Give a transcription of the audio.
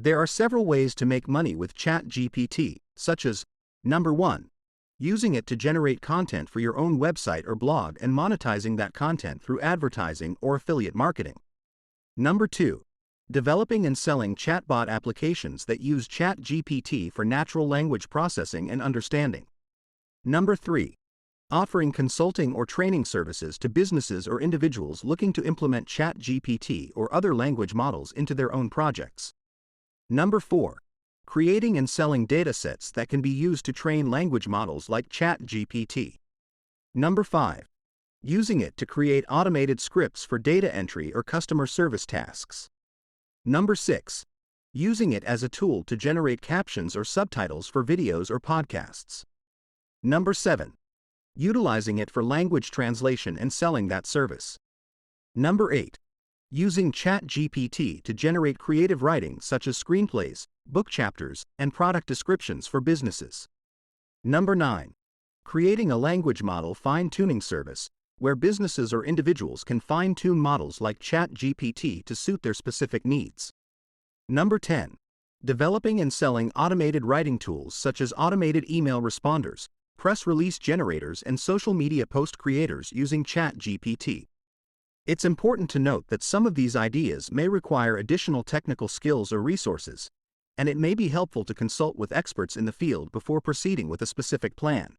There are several ways to make money with ChatGPT, such as number 1. Using it to generate content for your own website or blog and monetizing that content through advertising or affiliate marketing. Number 2. Developing and selling chatbot applications that use ChatGPT for natural language processing and understanding. Number 3. Offering consulting or training services to businesses or individuals looking to implement ChatGPT or other language models into their own projects. Number 4. Creating and selling datasets that can be used to train language models like ChatGPT. Number 5. Using it to create automated scripts for data entry or customer service tasks. Number 6. Using it as a tool to generate captions or subtitles for videos or podcasts. Number 7. Utilizing it for language translation and selling that service. Number 8. Using ChatGPT to generate creative writing such as screenplays, book chapters, and product descriptions for businesses. Number 9. Creating a language model fine-tuning service, where businesses or individuals can fine-tune models like ChatGPT to suit their specific needs. Number 10. Developing and selling automated writing tools such as automated email responders, press release generators, and social media post creators using ChatGPT. It's important to note that some of these ideas may require additional technical skills or resources, and it may be helpful to consult with experts in the field before proceeding with a specific plan.